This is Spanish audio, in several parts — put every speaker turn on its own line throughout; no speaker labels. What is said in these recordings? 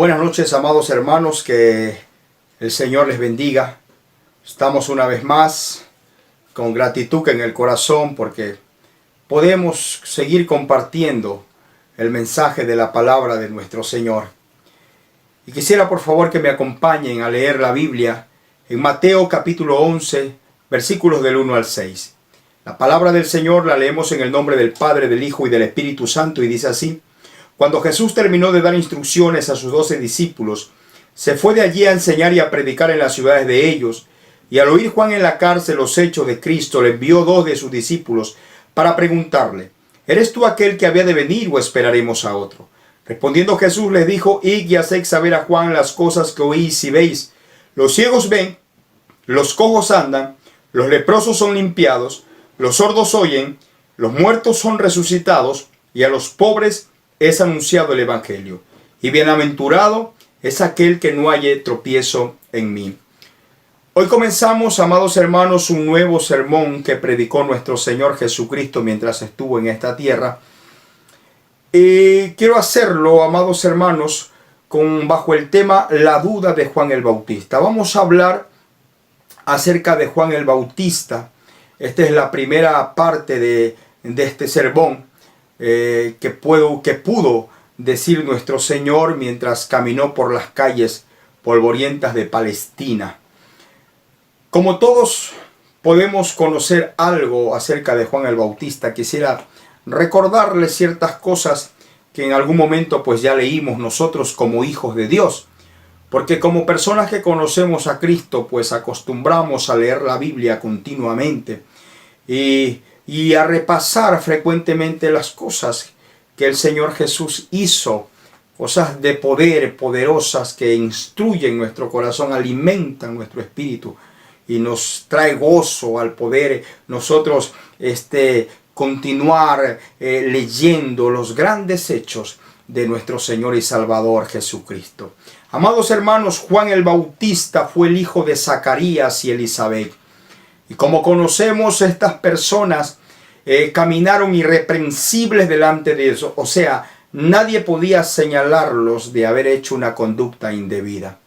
Buenas noches, amados hermanos, que el Señor les bendiga. Estamos una vez más con gratitud en el corazón porque podemos seguir compartiendo el mensaje de la palabra de nuestro Señor. Y quisiera por favor que me acompañen a leer la Biblia en Mateo capítulo 11, versículos del 1 al 6. La palabra del Señor la leemos en el nombre del Padre, del Hijo y del Espíritu Santo y dice así: Cuando Jesús terminó de dar instrucciones a sus 12 discípulos, se fue de allí a enseñar y a predicar en las ciudades de ellos. Y al oír Juan en la cárcel los hechos de Cristo, le envió 2 de sus discípulos para preguntarle: ¿Eres tú aquel que había de venir o esperaremos a otro? Respondiendo Jesús les dijo: Id y haced saber a Juan las cosas que oís y veis. Los ciegos ven, los cojos andan, los leprosos son limpiados, los sordos oyen, los muertos son resucitados, y a los pobres es anunciado el Evangelio. Y bienaventurado es aquel que no halle tropiezo en mí. Hoy comenzamos, amados hermanos, un nuevo sermón que predicó nuestro Señor Jesucristo mientras estuvo en esta tierra. Y quiero hacerlo, amados hermanos, bajo el tema La duda de Juan el Bautista. Vamos a hablar acerca de Juan el Bautista. Esta es la primera parte de este sermón que pudo decir nuestro Señor mientras caminó por las calles polvorientas de Palestina. Como todos podemos conocer algo acerca de Juan el Bautista, quisiera recordarles ciertas cosas que en algún momento pues ya leímos nosotros como hijos de Dios. Porque como personas que conocemos a Cristo pues acostumbramos a leer la Biblia continuamente y a repasar frecuentemente las cosas que el Señor Jesús hizo, cosas de poder, poderosas que instruyen nuestro corazón, alimentan nuestro espíritu y nos trae gozo al poder nosotros continuar leyendo los grandes hechos de nuestro Señor y Salvador Jesucristo. Amados hermanos, Juan el Bautista fue el hijo de Zacarías y Elizabeth. Y como conocemos, estas personas caminaron irreprensibles delante de Dios. O sea, nadie podía señalarlos de haber hecho una conducta indebida.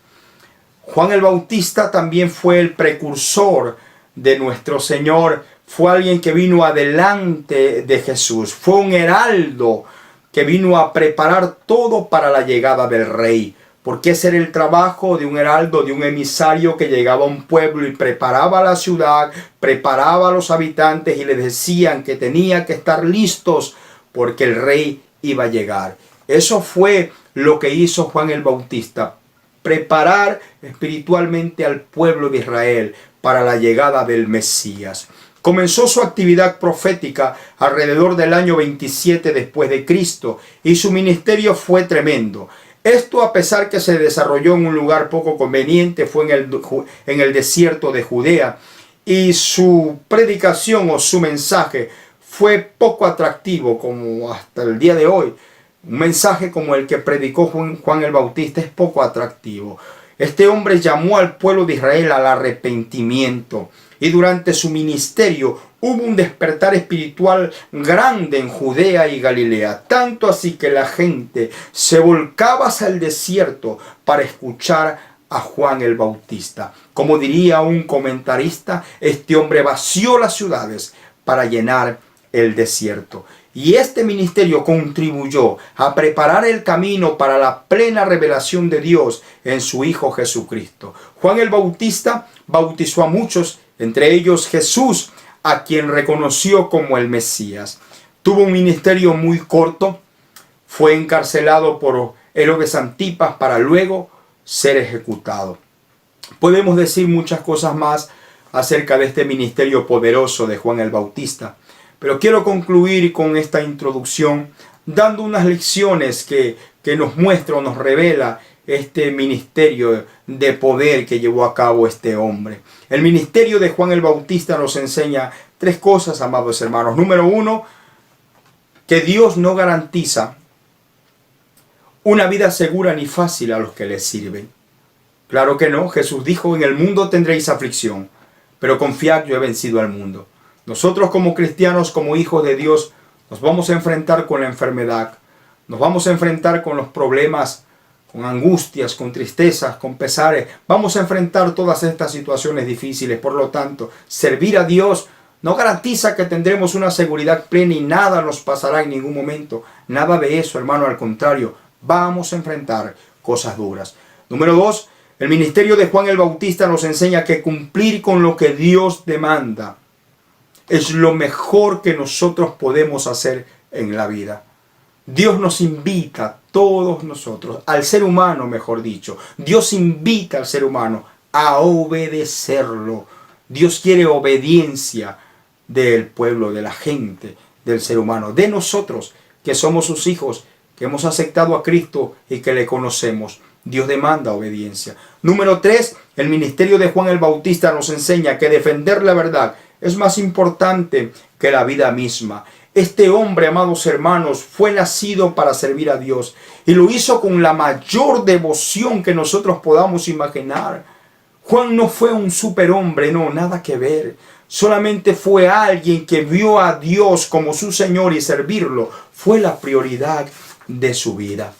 Juan el Bautista también fue el precursor de nuestro Señor. Fue alguien que vino adelante de Jesús. Fue un heraldo que vino a preparar todo para la llegada del Rey. Porque ese era el trabajo de un heraldo, de un emisario que llegaba a un pueblo y preparaba la ciudad, preparaba a los habitantes y les decían que tenía que estar listos porque el Rey iba a llegar. Eso fue lo que hizo Juan el Bautista, preparar espiritualmente al pueblo de Israel para la llegada del Mesías. Comenzó su actividad profética alrededor del año 27 después de Cristo y su ministerio fue tremendo. Esto, a pesar que se desarrolló en un lugar poco conveniente, fue en el desierto de Judea, y su predicación o su mensaje fue poco atractivo, como hasta el día de hoy. Un mensaje como el que predicó Juan el Bautista es poco atractivo. Este hombre llamó al pueblo de Israel al arrepentimiento, y durante su ministerio hubo un despertar espiritual grande en Judea y Galilea, tanto así que la gente se volcaba hacia el desierto para escuchar a Juan el Bautista. Como diría un comentarista, este hombre vació las ciudades para llenar el desierto. Y este ministerio contribuyó a preparar el camino para la plena revelación de Dios en su Hijo Jesucristo. Juan el Bautista bautizó a muchos, entre ellos Jesús, a quien reconoció como el Mesías. Tuvo un ministerio muy corto, fue encarcelado por Herodes Antipas para luego ser ejecutado. Podemos decir muchas cosas más acerca de este ministerio poderoso de Juan el Bautista, pero quiero concluir con esta introducción dando unas lecciones que nos muestra o nos revela este ministerio de poder que llevó a cabo este hombre. El ministerio de Juan el Bautista nos enseña 3 cosas, amados hermanos. Número 1, que Dios no garantiza una vida segura ni fácil a los que le sirven. Claro que no. Jesús dijo: en el mundo tendréis aflicción, pero confiad, yo he vencido al mundo. Nosotros como cristianos, como hijos de Dios, nos vamos a enfrentar con la enfermedad, nos vamos a enfrentar con los problemas con angustias, con tristezas, con pesares. Vamos a enfrentar todas estas situaciones difíciles. Por lo tanto, servir a Dios no garantiza que tendremos una seguridad plena y nada nos pasará en ningún momento. Nada de eso, hermano. Al contrario, vamos a enfrentar cosas duras. Número 2, el ministerio de Juan el Bautista nos enseña que cumplir con lo que Dios demanda es lo mejor que nosotros podemos hacer en la vida. Dios nos invita a todos nosotros, al ser humano mejor dicho. Dios invita al ser humano a obedecerlo. Dios quiere obediencia del pueblo, de la gente, del ser humano, de nosotros que somos sus hijos, que hemos aceptado a Cristo y que le conocemos. Dios demanda obediencia. Número 3, el ministerio de Juan el Bautista nos enseña que defender la verdad es más importante que la vida misma. Este hombre, amados hermanos, fue nacido para servir a Dios y lo hizo con la mayor devoción que nosotros podamos imaginar. Juan no fue un superhombre, no, nada que ver. Solamente fue alguien que vio a Dios como su Señor y servirlo fue la prioridad de su vida.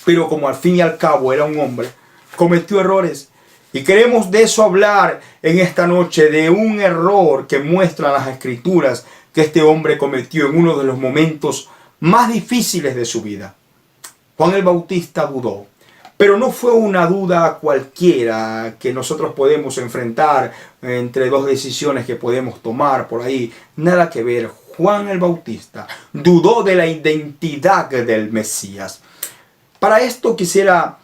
Pero como al fin y al cabo era un hombre, cometió errores. Y queremos de eso hablar en esta noche, de un error que muestran las Escrituras que este hombre cometió en uno de los momentos más difíciles de su vida. Juan el Bautista dudó, pero no fue una duda cualquiera que nosotros podemos enfrentar entre dos decisiones que podemos tomar por ahí. Nada que ver. Juan el Bautista dudó de la identidad del Mesías. Para esto quisiera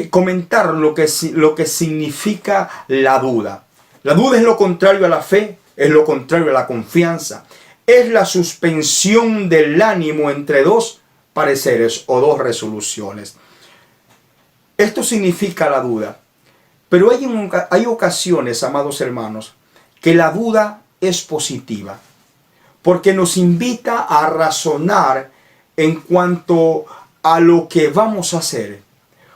comentar lo que significa la duda. La duda es lo contrario a la fe, es lo contrario a la confianza. Es la suspensión del ánimo entre dos pareceres o dos resoluciones. Esto significa la duda. Pero hay ocasiones, amados hermanos, que la duda es positiva. Porque nos invita a razonar en cuanto a lo que vamos a hacer.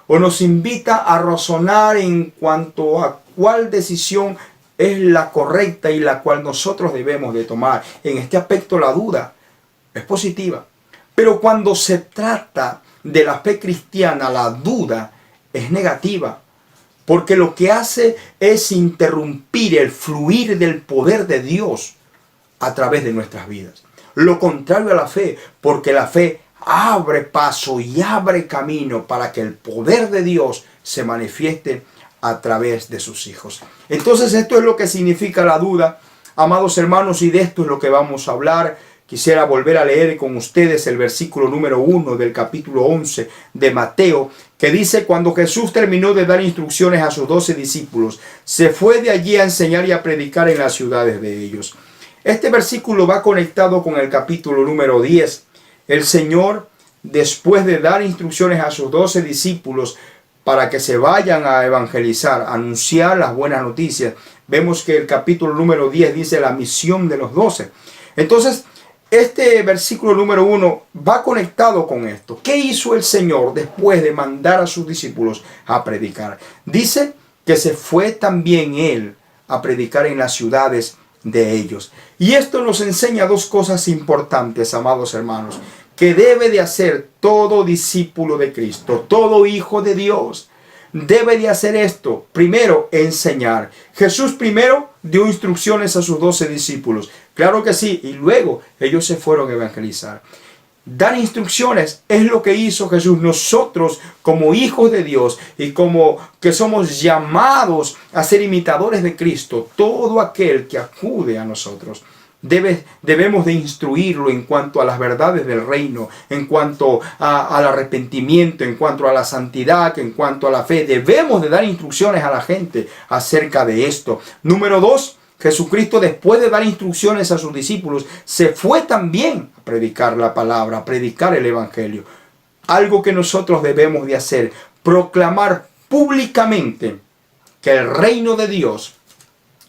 O nos invita a razonar en cuanto a cuál decisión es la correcta y la cual nosotros debemos de tomar. En este aspecto la duda es positiva. Pero cuando se trata de la fe cristiana, la duda es negativa. Porque lo que hace es interrumpir el fluir del poder de Dios a través de nuestras vidas. Lo contrario a la fe, porque la fe abre paso y abre camino para que el poder de Dios se manifieste a través de sus hijos. Entonces esto es lo que significa la duda, amados hermanos, y de esto es lo que vamos a hablar. Quisiera volver a leer con ustedes el versículo número 1 del capítulo 11 de Mateo, que dice: cuando Jesús terminó de dar instrucciones a sus 12 discípulos, se fue de allí a enseñar y a predicar en las ciudades de ellos. Este versículo va conectado con el capítulo número 10. El Señor, después de dar instrucciones a sus 12 discípulos para que se vayan a evangelizar, a anunciar las buenas noticias, vemos que el capítulo número 10 dice la misión de los 12. Entonces, este versículo número 1 va conectado con esto. ¿Qué hizo el Señor después de mandar a sus discípulos a predicar? Dice que se fue también Él a predicar en las ciudades de ellos. Y esto nos enseña dos cosas importantes, amados hermanos, que debe de hacer todo discípulo de Cristo, todo hijo de Dios. Debe de hacer esto. Primero, enseñar. Jesús primero dio instrucciones a sus 12 discípulos. Claro que sí. Y luego ellos se fueron a evangelizar. Dar instrucciones es lo que hizo Jesús. Nosotros como hijos de Dios y como que somos llamados a ser imitadores de Cristo, todo aquel que acude a nosotros, debemos de instruirlo en cuanto a las verdades del reino, en cuanto al arrepentimiento, en cuanto a la santidad, en cuanto a la fe. Debemos de dar instrucciones a la gente acerca de esto. Número 2, Jesucristo, después de dar instrucciones a sus discípulos, se fue también a predicar la palabra, a predicar el evangelio. Algo que nosotros debemos de hacer, proclamar públicamente que el reino de Dios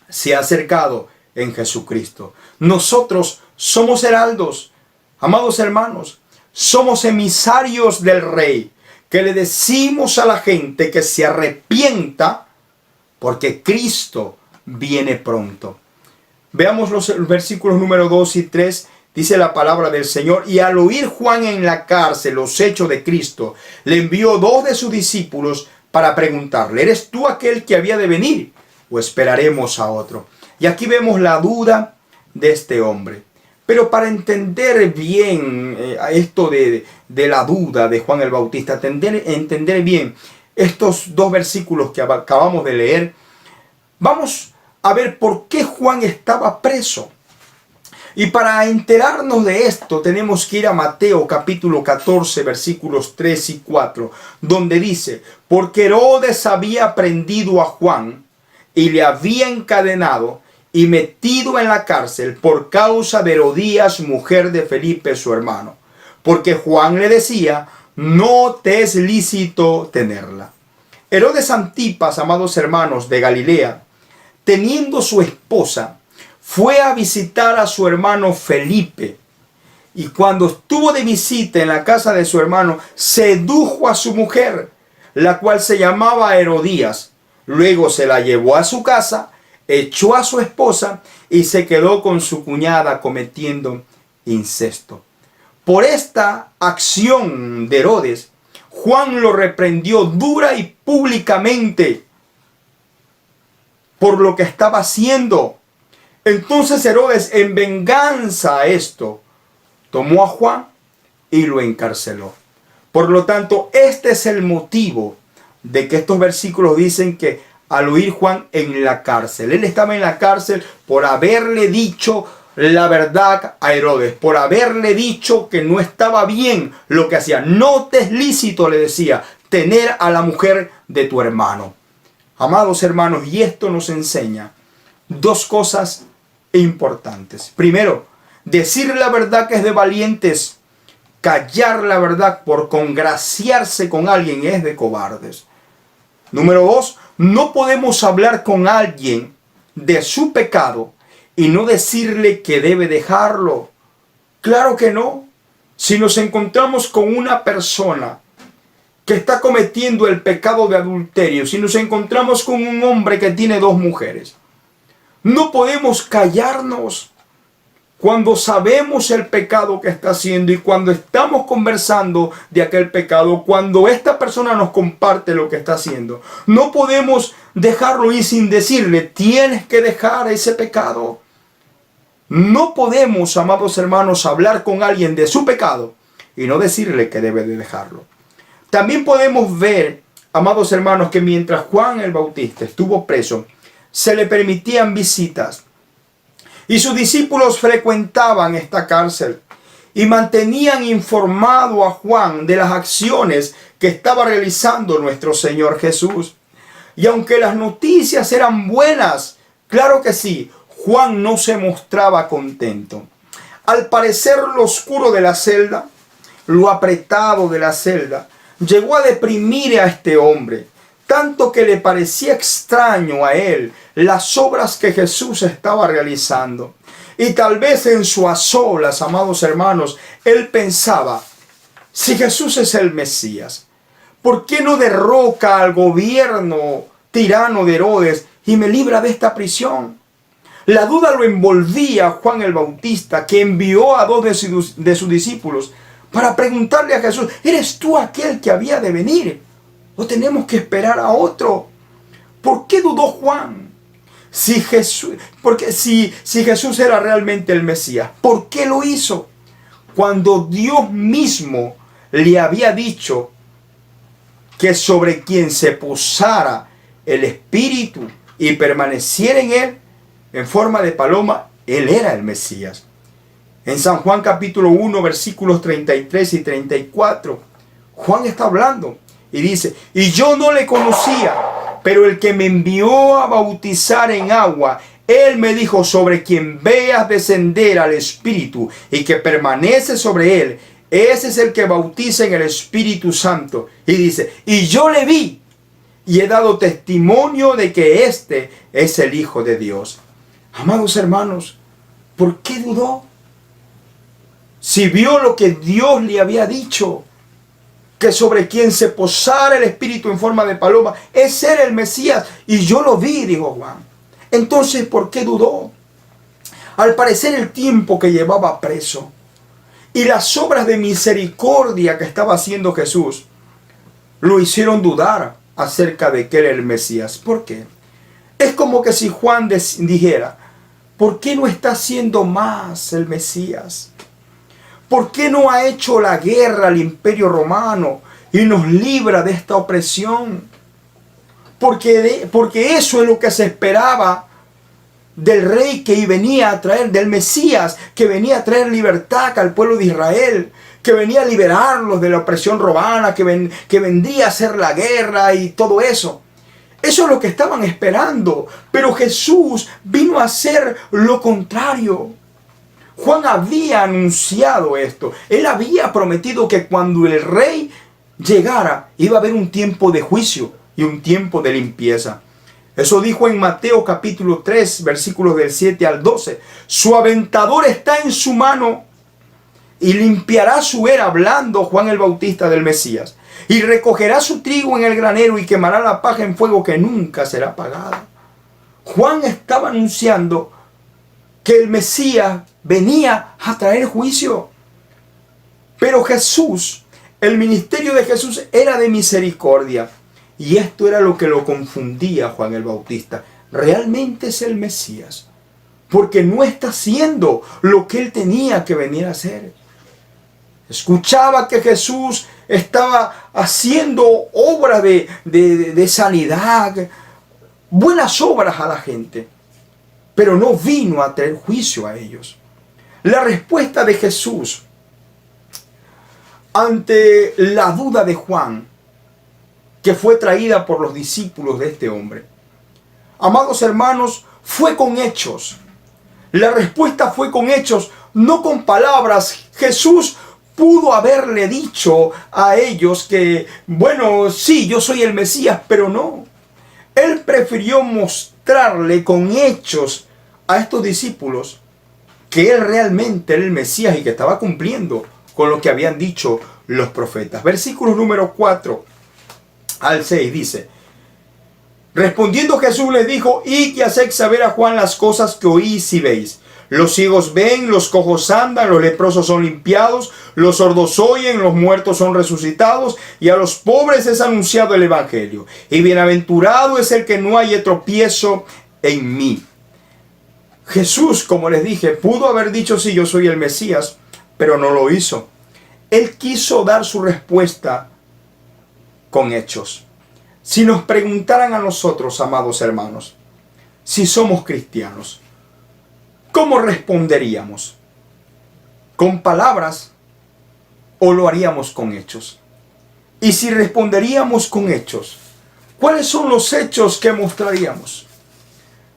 se ha acercado en Jesucristo. Nosotros somos heraldos, amados hermanos, somos emisarios del Rey, que le decimos a la gente que se arrepienta porque Cristo viene pronto. Veamos los versículos número 2 y 3 Dice la palabra del Señor, y al oír Juan en la cárcel los hechos de Cristo, le envió 2 de sus discípulos para preguntarle, ¿eres tú aquel que había de venir o esperaremos a otro? Y aquí vemos la duda de este hombre. Pero para entender bien esto de la duda de Juan el Bautista, entender bien estos 2 versículos que acabamos de leer, vamos a ver por qué Juan estaba preso. Y para enterarnos de esto tenemos que ir a Mateo capítulo 14 versículos 3 y 4, donde dice, porque Herodes había prendido a Juan y le había encadenado y metido en la cárcel por causa de Herodías, mujer de Felipe su hermano, porque Juan le decía, no te es lícito tenerla. Herodes Antipas, amados hermanos, de Galilea, teniendo su esposa, fue a visitar a su hermano Felipe. Y cuando estuvo de visita en la casa de su hermano, sedujo a su mujer, la cual se llamaba Herodías. Luego se la llevó a su casa, echó a su esposa y se quedó con su cuñada cometiendo incesto. Por esta acción de Herodes, Juan lo reprendió dura y públicamente por lo que estaba haciendo. Entonces Herodes, en venganza a esto, tomó a Juan y lo encarceló. Por lo tanto, este es el motivo de que estos versículos dicen que al oír Juan en la cárcel, él estaba en la cárcel por haberle dicho la verdad a Herodes, por haberle dicho que no estaba bien lo que hacía. No te es lícito, le decía, tener a la mujer de tu hermano. Amados hermanos, y esto nos enseña 2 cosas importantes. Primero, decir la verdad que es de valientes. Callar la verdad por congraciarse con alguien es de cobardes. Número 2, no podemos hablar con alguien de su pecado y no decirle que debe dejarlo. Claro que no. Si nos encontramos con una persona que está cometiendo el pecado de adulterio, si nos encontramos con un hombre que tiene 2 mujeres, no podemos callarnos cuando sabemos el pecado que está haciendo y cuando estamos conversando de aquel pecado, cuando esta persona nos comparte lo que está haciendo. No podemos dejarlo ir sin decirle, tienes que dejar ese pecado. No podemos, amados hermanos, hablar con alguien de su pecado y no decirle que debe de dejarlo. También podemos ver, amados hermanos, que mientras Juan el Bautista estuvo preso, se le permitían visitas. Y sus discípulos frecuentaban esta cárcel y mantenían informado a Juan de las acciones que estaba realizando nuestro Señor Jesús. Y aunque las noticias eran buenas, claro que sí, Juan no se mostraba contento. Al parecer lo oscuro de la celda, lo apretado de la celda, llegó a deprimir a este hombre, tanto que le parecía extraño a él las obras que Jesús estaba realizando. Y tal vez en su a solas, amados hermanos, él pensaba, si Jesús es el Mesías, ¿por qué no derroca al gobierno tirano de Herodes y me libra de esta prisión? La duda lo envolvía a Juan el Bautista, que envió a 2 de sus discípulos para preguntarle a Jesús, ¿eres tú aquel que había de venir? ¿O tenemos que esperar a otro? ¿Por qué dudó Juan? Si Jesús era realmente el Mesías, ¿por qué lo hizo? Cuando Dios mismo le había dicho que sobre quien se posara el Espíritu y permaneciera en él en forma de paloma, él era el Mesías. En San Juan capítulo 1 versículos 33 y 34, Juan está hablando y dice, y yo no le conocía, pero el que me envió a bautizar en agua, él me dijo, sobre quien veas descender al Espíritu y que permanece sobre él, ese es el que bautiza en el Espíritu Santo. Y dice, y yo le vi y he dado testimonio de que este es el Hijo de Dios. Amados hermanos, ¿por qué dudó? Si vio lo que Dios le había dicho, que sobre quien se posara el Espíritu en forma de paloma, ese era el Mesías, y yo lo vi, dijo Juan. Entonces, ¿por qué dudó? Al parecer el tiempo que llevaba preso y las obras de misericordia que estaba haciendo Jesús lo hicieron dudar acerca de que era el Mesías. ¿Por qué? Es como que si Juan dijera, ¿por qué no está haciendo más el Mesías? ¿Por qué no ha hecho la guerra al Imperio Romano y nos libra de esta opresión? Porque eso es lo que se esperaba del rey que venía a traer, del Mesías que venía a traer libertad al pueblo de Israel, que venía a liberarlos de la opresión romana, que vendría a hacer la guerra y todo eso. Eso es lo que estaban esperando, pero Jesús vino a hacer lo contrario. Juan había anunciado esto. Él había prometido que cuando el rey llegara iba a haber un tiempo de juicio y un tiempo de limpieza. Eso dijo en Mateo capítulo 3, versículos del 7 al 12. Su aventador está en su mano y limpiará su era, hablando Juan el Bautista del Mesías. Y recogerá su trigo en el granero y quemará la paja en fuego que nunca será apagada. Juan estaba anunciando que el Mesías venía a traer juicio. Pero Jesús, el ministerio de Jesús era de misericordia. Y esto era lo que lo confundía a Juan el Bautista. Realmente es el Mesías, porque no está haciendo lo que él tenía que venir a hacer. Escuchaba que Jesús estaba haciendo obras de sanidad, buenas obras a la gente, pero no vino a traer juicio a ellos. La respuesta de Jesús ante la duda de Juan, que fue traída por los discípulos de este hombre, amados hermanos, fue con hechos. La respuesta fue con hechos, no con palabras. Jesús pudo haberle dicho a ellos que, bueno, sí, yo soy el Mesías, pero no. Él prefirió mostrarle con hechos a estos discípulos que él realmente era el Mesías y que estaba cumpliendo con lo que habían dicho los profetas. Versículo número 4 al 6 dice: respondiendo Jesús les dijo: id y haced saber a Juan las cosas que oís y veis. Los ciegos ven, los cojos andan, los leprosos son limpiados, los sordos oyen, los muertos son resucitados, y a los pobres es anunciado el evangelio. Y bienaventurado es el que no haya tropiezo en mí. Jesús, como les dije, pudo haber dicho sí, yo soy el Mesías, pero no lo hizo. Él quiso dar su respuesta con hechos. Si nos preguntaran a nosotros, amados hermanos, si somos cristianos, ¿cómo responderíamos? ¿Con palabras o lo haríamos con hechos? Y si responderíamos con hechos, ¿cuáles son los hechos que mostraríamos?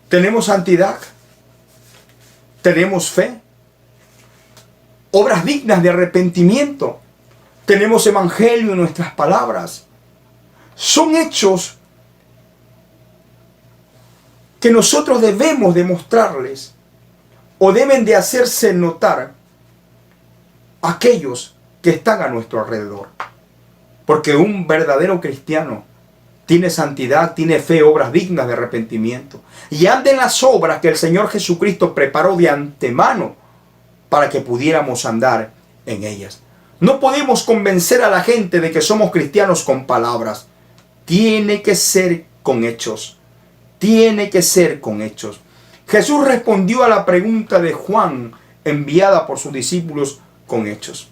¿Tenemos santidad? ¿Tenemos fe? ¿Obras dignas de arrepentimiento? ¿Tenemos evangelio en nuestras palabras? Son hechos que nosotros debemos demostrarles o deben de hacerse notar a aquellos que están a nuestro alrededor. Porque un verdadero cristiano tiene santidad, tiene fe, obras dignas de arrepentimiento. Y anda en las obras que el Señor Jesucristo preparó de antemano para que pudiéramos andar en ellas. No podemos convencer a la gente de que somos cristianos con palabras. Tiene que ser con hechos. Tiene que ser con hechos. Jesús respondió a la pregunta de Juan, enviada por sus discípulos, con hechos.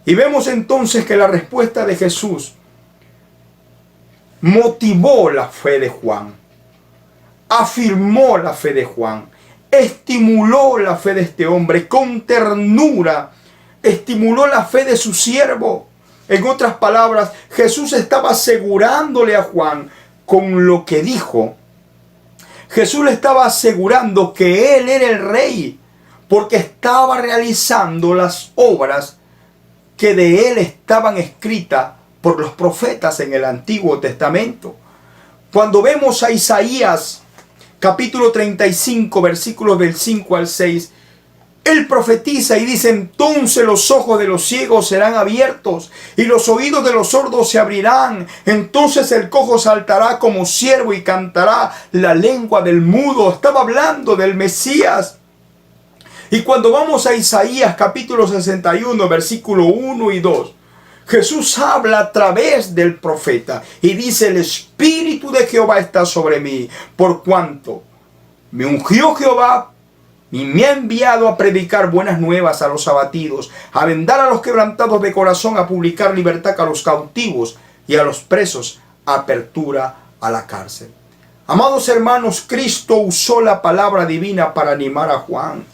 Y vemos entonces que la respuesta de Jesús motivó la fe de Juan, afirmó la fe de Juan, estimuló la fe de este hombre con ternura, estimuló la fe de su siervo. En otras palabras, Jesús estaba asegurándole a Juan con lo que dijo. Jesús le estaba asegurando que él era el rey, porque estaba realizando las obras que de él estaban escritas por los profetas en el Antiguo Testamento. Cuando vemos a Isaías, capítulo 35, versículos del 5 al 6, él profetiza y dice: entonces los ojos de los ciegos serán abiertos y los oídos de los sordos se abrirán. Entonces el cojo saltará como ciervo y cantará la lengua del mudo. Estaba hablando del Mesías. Y cuando vamos a Isaías capítulo 61, versículo 1 y 2, Jesús habla a través del profeta y dice: el Espíritu de Jehová está sobre mí, por cuanto me ungió Jehová y me ha enviado a predicar buenas nuevas a los abatidos, a vendar a los quebrantados de corazón, a publicar libertad a los cautivos y a los presos, apertura a la cárcel. Amados hermanos, Cristo usó la palabra divina para animar a Juan.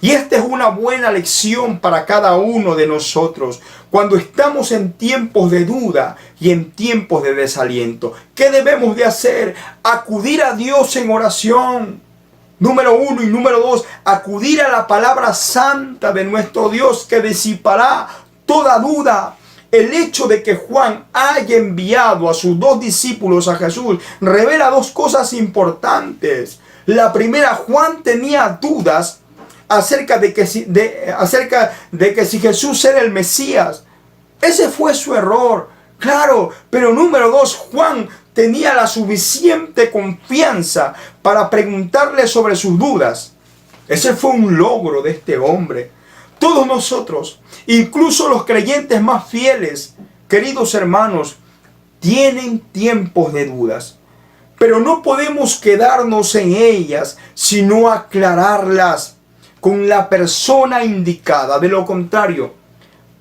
Y esta es una buena lección para cada uno de nosotros. Cuando estamos en tiempos de duda y en tiempos de desaliento, ¿qué debemos de hacer? Acudir a Dios en oración. Número 1 y número 2, acudir a la palabra santa de nuestro Dios, que disipará toda duda. El hecho de que Juan haya enviado a sus 2 discípulos a Jesús revela 2 cosas importantes. La primera, Juan tenía dudas acerca de que si Jesús era el Mesías. Ese fue su error, claro. Pero número 2, Juan tenía la suficiente confianza para preguntarle sobre sus dudas. Ese fue un logro de este hombre. Todos nosotros, incluso los creyentes más fieles, queridos hermanos, tienen tiempos de dudas. Pero no podemos quedarnos en ellas, sino aclararlas con la persona indicada. De lo contrario,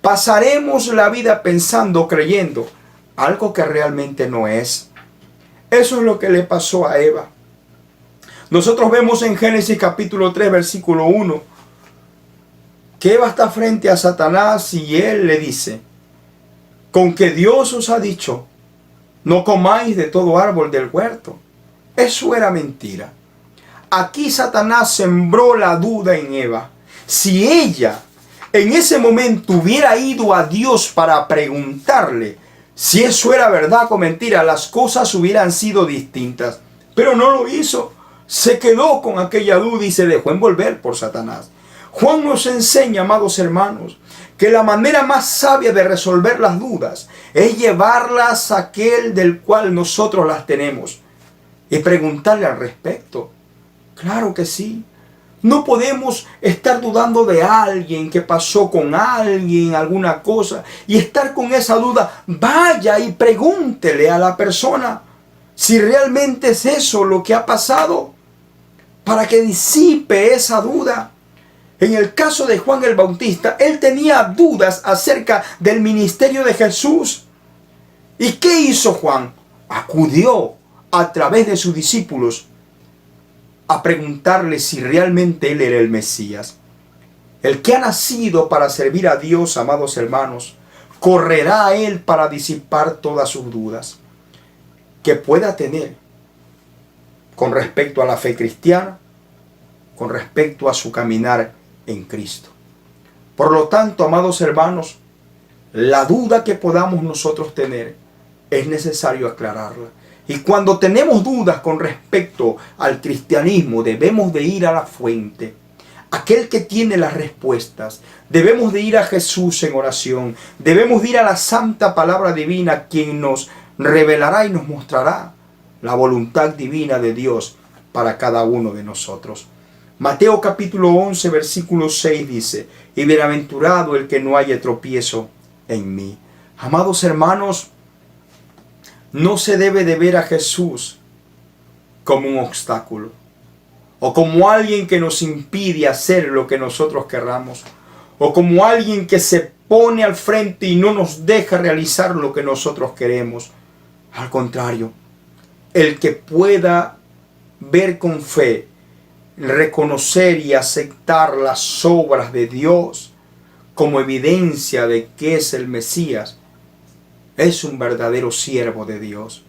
pasaremos la vida pensando, creyendo algo que realmente no es. Eso es lo que le pasó a Eva. Nosotros vemos en Génesis capítulo 3, versículo 1, que Eva está frente a Satanás y él le dice: con que Dios os ha dicho, no comáis de todo árbol del huerto. Eso era mentira. Aquí Satanás sembró la duda en Eva. Si ella en ese momento hubiera ido a Dios para preguntarle si eso era verdad o mentira, las cosas hubieran sido distintas. Pero no lo hizo. Se quedó con aquella duda y se dejó envolver por Satanás. Juan nos enseña, amados hermanos, que la manera más sabia de resolver las dudas es llevarlas a aquel del cual nosotros las tenemos y preguntarle al respecto. Claro que sí. No podemos estar dudando de alguien, que pasó con alguien, alguna cosa, y estar con esa duda. Vaya y pregúntele a la persona si realmente es eso lo que ha pasado, para que disipe esa duda. En el caso de Juan el Bautista, él tenía dudas acerca del ministerio de Jesús. ¿Y qué hizo Juan? Acudió a través de sus discípulos a preguntarle si realmente él era el Mesías. El que ha nacido para servir a Dios, amados hermanos, correrá a él para disipar todas sus dudas que pueda tener con respecto a la fe cristiana, con respecto a su caminar en Cristo. Por lo tanto, amados hermanos, la duda que podamos nosotros tener es necesario aclararla. Y cuando tenemos dudas con respecto al cristianismo, debemos de ir a la fuente, aquel que tiene las respuestas. Debemos de ir a Jesús en oración. Debemos de ir a la santa palabra divina, quien nos revelará y nos mostrará la voluntad divina de Dios para cada uno de nosotros. Mateo capítulo 11, versículo 6 dice: y bienaventurado el que no haya tropiezo en mí. Amados hermanos, no se debe de ver a Jesús como un obstáculo o como alguien que nos impide hacer lo que nosotros querramos, o como alguien que se pone al frente y no nos deja realizar lo que nosotros queremos. Al contrario, el que pueda ver con fe, reconocer y aceptar las obras de Dios como evidencia de que es el Mesías, es un verdadero siervo de Dios.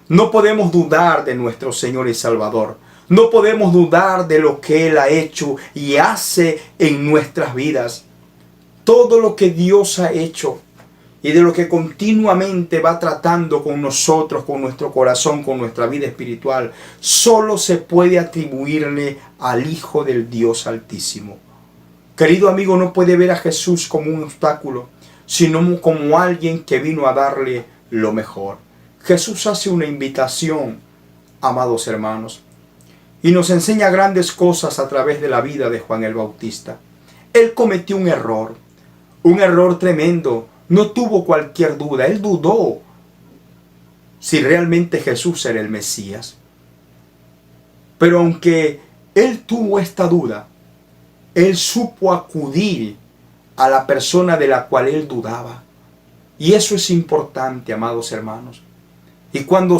No podemos dudar de nuestro Señor y Salvador. No podemos dudar de lo que Él ha hecho y hace en nuestras vidas. Todo lo que Dios ha hecho y de lo que continuamente va tratando con nosotros, con nuestro corazón, con nuestra vida espiritual, solo se puede atribuirle al Hijo del Dios Altísimo. Querido amigo, no puede ver a Jesús como un obstáculo, sino como alguien que vino a darle lo mejor. Jesús hace una invitación, amados hermanos, y nos enseña grandes cosas a través de la vida de Juan el Bautista. Él cometió un error tremendo. No tuvo cualquier duda. Él dudó si realmente Jesús era el Mesías. Pero aunque él tuvo esta duda, él supo acudir a la persona de la cual él dudaba. Y eso es importante, amados hermanos. Y cuando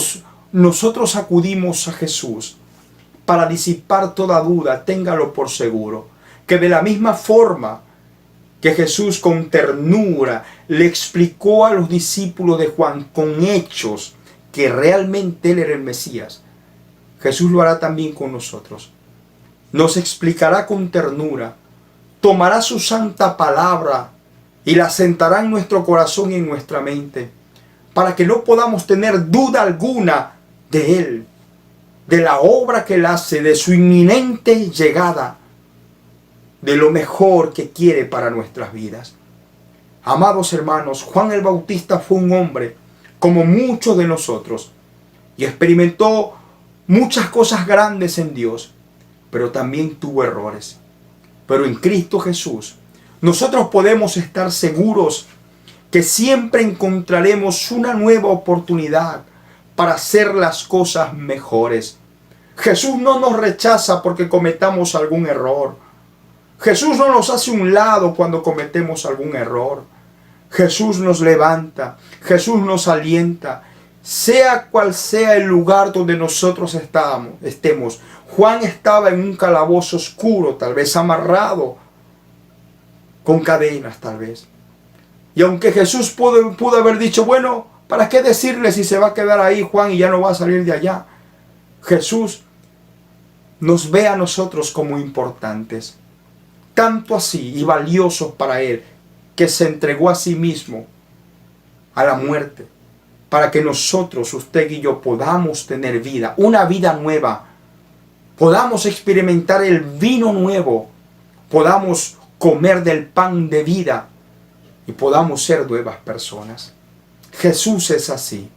nosotros acudimos a Jesús para disipar toda duda, téngalo por seguro, que de la misma forma que Jesús con ternura le explicó a los discípulos de Juan con hechos que realmente él era el Mesías, Jesús lo hará también con nosotros. Nos explicará con ternura, tomará su santa palabra y la sentará en nuestro corazón y en nuestra mente, para que no podamos tener duda alguna de Él, de la obra que Él hace, de su inminente llegada, de lo mejor que quiere para nuestras vidas. Amados hermanos, Juan el Bautista fue un hombre como muchos de nosotros y experimentó muchas cosas grandes en Dios, pero también tuvo errores. Pero en Cristo Jesús, nosotros podemos estar seguros que siempre encontraremos una nueva oportunidad para hacer las cosas mejores. Jesús no nos rechaza porque cometamos algún error. Jesús no nos hace un lado cuando cometemos algún error. Jesús nos levanta, Jesús nos alienta, sea cual sea el lugar donde nosotros estemos. Juan estaba en un calabozo oscuro, tal vez amarrado, con cadenas tal vez. Y aunque Jesús pudo haber dicho, bueno, ¿para qué decirle si se va a quedar ahí Juan y ya no va a salir de allá? Jesús nos ve a nosotros como importantes, tanto así y valiosos para Él, que se entregó a sí mismo a la muerte, para que nosotros, usted y yo, podamos tener vida, una vida nueva, podamos experimentar el vino nuevo, podamos comer del pan de vida y podamos ser nuevas personas. Jesús es así.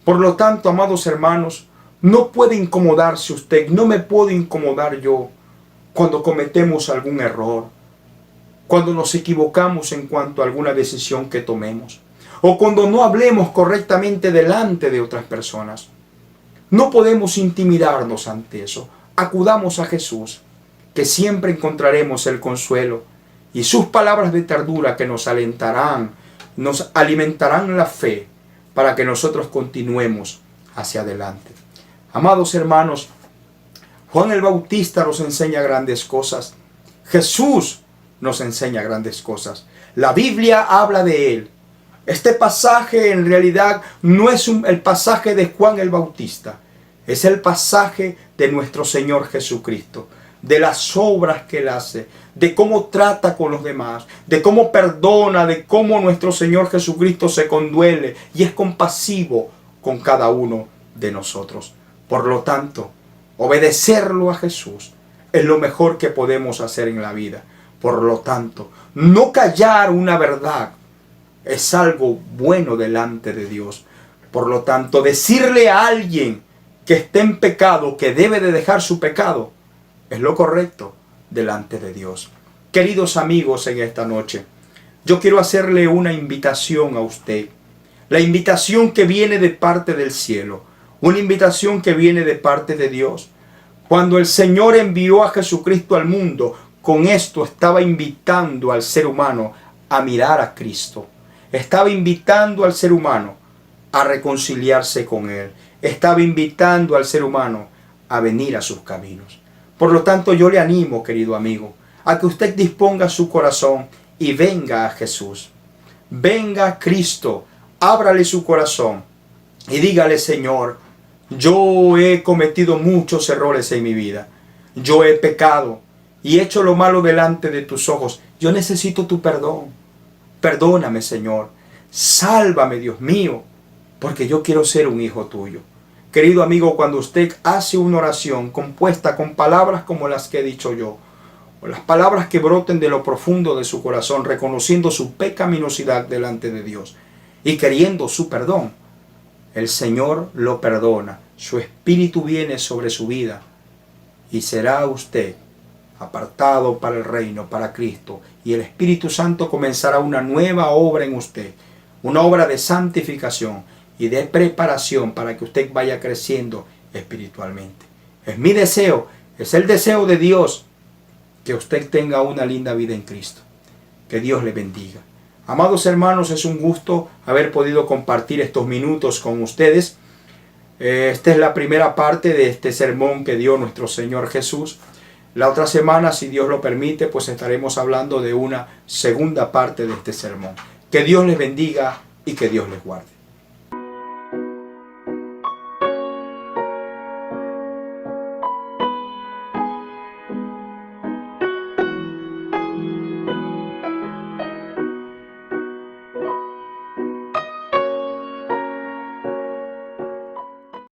Por lo tanto, amados hermanos, no puede incomodarse usted, no me puedo incomodar yo cuando cometemos algún error, cuando nos equivocamos en cuanto a alguna decisión que tomemos, o cuando no hablemos correctamente delante de otras personas. No podemos intimidarnos ante eso. Acudamos a Jesús, que siempre encontraremos el consuelo y sus palabras de ternura que nos alentarán, nos alimentarán la fe para que nosotros continuemos hacia adelante. Amados hermanos, Juan el Bautista nos enseña grandes cosas. Jesús nos enseña grandes cosas. La Biblia habla de él. Este pasaje en realidad no es el pasaje de Juan el Bautista. Es el pasaje de nuestro Señor Jesucristo, de las obras que Él hace, de cómo trata con los demás, de cómo perdona, de cómo nuestro Señor Jesucristo se conduele y es compasivo con cada uno de nosotros. Por lo tanto, obedecerlo a Jesús es lo mejor que podemos hacer en la vida. Por lo tanto, no callar una verdad es algo bueno delante de Dios. Por lo tanto, decirle a alguien que esté en pecado, que debe de dejar su pecado, es lo correcto delante de Dios. Queridos amigos, en esta noche, yo quiero hacerle una invitación a usted. La invitación que viene de parte del cielo. Una invitación que viene de parte de Dios. Cuando el Señor envió a Jesucristo al mundo, con esto estaba invitando al ser humano a mirar a Cristo. Estaba invitando al ser humano a reconciliarse con Él. Estaba invitando al ser humano a venir a sus caminos. Por lo tanto, yo le animo, querido amigo, a que usted disponga su corazón y venga a Jesús. Venga a Cristo, ábrale su corazón y dígale: Señor, yo he cometido muchos errores en mi vida. Yo he pecado y he hecho lo malo delante de tus ojos. Yo necesito tu perdón. Perdóname, Señor. Sálvame, Dios mío, porque yo quiero ser un hijo tuyo. Querido amigo, cuando usted hace una oración compuesta con palabras como las que he dicho yo, o las palabras que broten de lo profundo de su corazón, reconociendo su pecaminosidad delante de Dios y queriendo su perdón, el Señor lo perdona. Su espíritu viene sobre su vida y será usted apartado para el reino, para Cristo, y el Espíritu Santo comenzará una nueva obra en usted, una obra de santificación y de preparación para que usted vaya creciendo espiritualmente. Es mi deseo, es el deseo de Dios, que usted tenga una linda vida en Cristo. Que Dios le bendiga. Amados hermanos, es un gusto haber podido compartir estos minutos con ustedes. Esta es la primera parte de este sermón que dio nuestro Señor Jesús. La otra semana, si Dios lo permite, pues estaremos hablando de una segunda parte de este sermón. Que Dios les bendiga y que Dios les guarde.